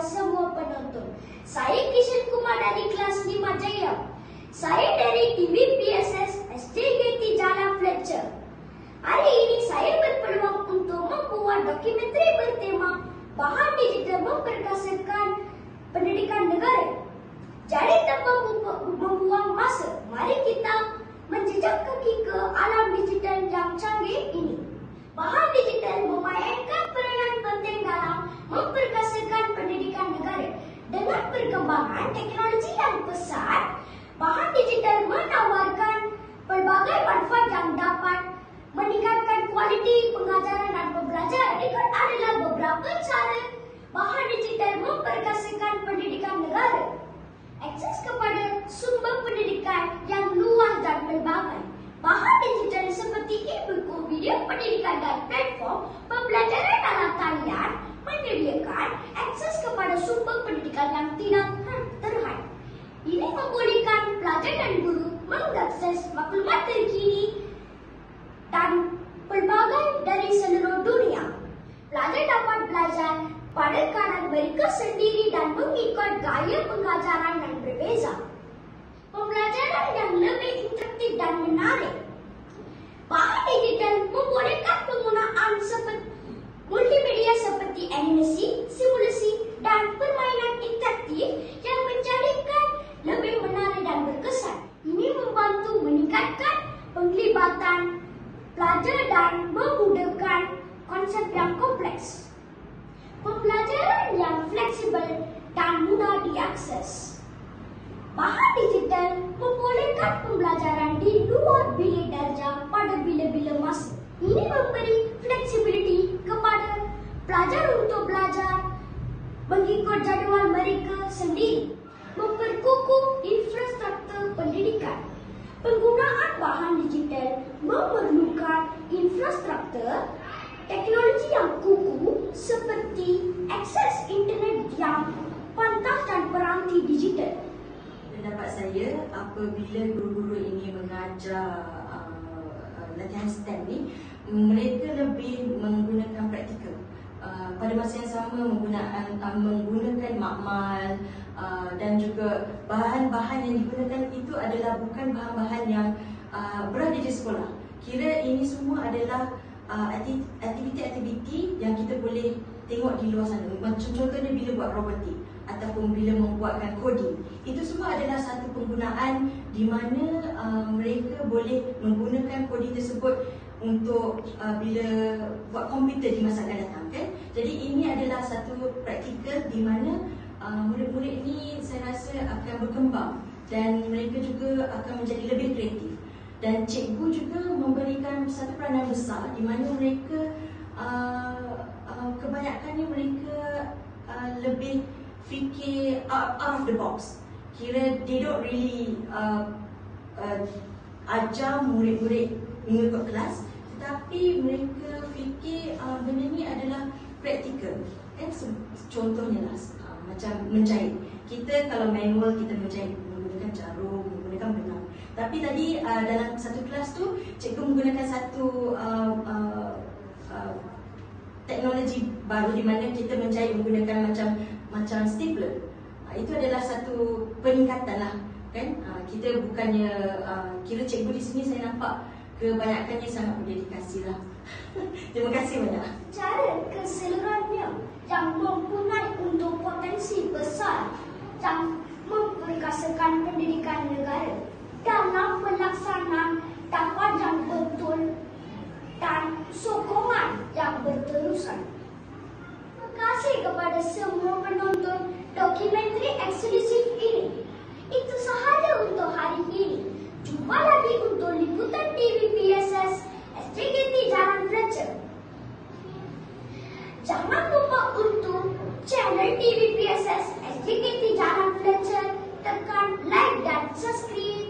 semua penonton. Saya Kishan Kumar dari kelas 5 Jaya. Saya dari TVPSS SJGT Jalan Fletcher. Hari ini saya berpeluang untuk membuat dokumentari bertema bahan digital memperkasakan pendidikan negara. Jadi tanpa membuang masa, mari kita menjejak kaki ke alam digital yang canggih ini. Bahan digital memainkan peranan penting dalam memperkasakan pendidikan negara. Dengan perkembangan teknologi yang pesat, bahan digital menawarkan pelbagai manfaat yang dapat meningkatkan kualiti pengajaran dan pembelajaran. Berikut adalah beberapa cara bahan digital memperkasakan pendidikan negara. Akses kepada sumber pendidikan yang luas dan pelbagai. Bahan digital seperti e-buku, video pendidikan dan platform pembelajaran dalam talian menyediakan akses kepada sumber pendidikan yang tidak terhad. Ini membolehkan pelajar dan guru mengakses maklumat terkini dan pelbagai dari seluruh dunia. Pelajar dapat belajar pada kadar mereka sendiri dan mengikut gaya pengajaran yang berbeza. Pembelajaran yang lebih interaktif dan menarik. Bahan digital membolehkan penggunaan multimedia seperti animasi, simulasi dan permainan interaktif yang menjadikan lebih menarik dan berkesan. Ini membantu meningkatkan penglibatan pelajar dan memudahkan konsep yang kompleks. Pembelajaran yang fleksibel dan mudah diakses. Bahan digital membolehkan pembelajaran di luar bilik darjah pada bila-bila masa. Ini memberi fleksibiliti kepada pelajar untuk belajar mengikut jadual mereka sendiri. Memperkukuh infrastruktur pendidikan. Penggunaan bahan digital memerlukan infrastruktur teknologi yang kukuh seperti akses internet yang pantas dan peranti digital. Pendapat saya, apabila guru-guru ini mengajar latihan STEM ni, mereka lebih menggunakan praktikal. Pada masa yang sama menggunakan makmal dan juga bahan-bahan yang digunakan itu adalah bukan bahan-bahan yang berada di sekolah. Kira ini semua adalah aktiviti-aktiviti yang kita boleh tengok di luar sana. Macam contohnya bila buat robotik ataupun bila membuatkan coding. Itu semua adalah satu penggunaan di mana mereka boleh menggunakan coding tersebut untuk bila buat komputer di masa akan datang, kan? Jadi ini adalah satu praktikal di mana murid-murid ini saya rasa akan berkembang dan mereka juga akan menjadi lebih kreatif. Dan cikgu juga memberikan satu peranan besar di mana mereka kebanyakannya mereka lebih fikir out of the box. Kira they don't really ajar murid-murid mengikut kelas, tetapi mereka fikir benda ni adalah praktikal. Contohnya lah macam menjahit. Kita kalau manual kita menjahit menggunakan jarum, menggunakan benang. Tapi tadi dalam satu kelas tu cikgu menggunakan satu teknologi baru di mana kita menjahit menggunakan macam stapler. Itu adalah satu peningkatan lah, kan? Kita bukannya kira cikgu di sini saya nampak kebanyakannya sangat berdedikasi lah. Terima kasih banyak. Cara keseluruhannya yang mempunyai untuk potensi besar yang memperkasakan pendidikan negara dalam pelaksanaan dakwah yang betul dan sokongan yang berterusan. Terima kasih kepada semua penonton dokumentari eksklusif ini. Itu sahaja untuk hari ini. Jumpa lagi untuk liputan TVPSS SJGT Jalan Fletcher. Jangan lupa untuk channel TVPSS SJGT Jalan Fletcher tekan like dan subscribe.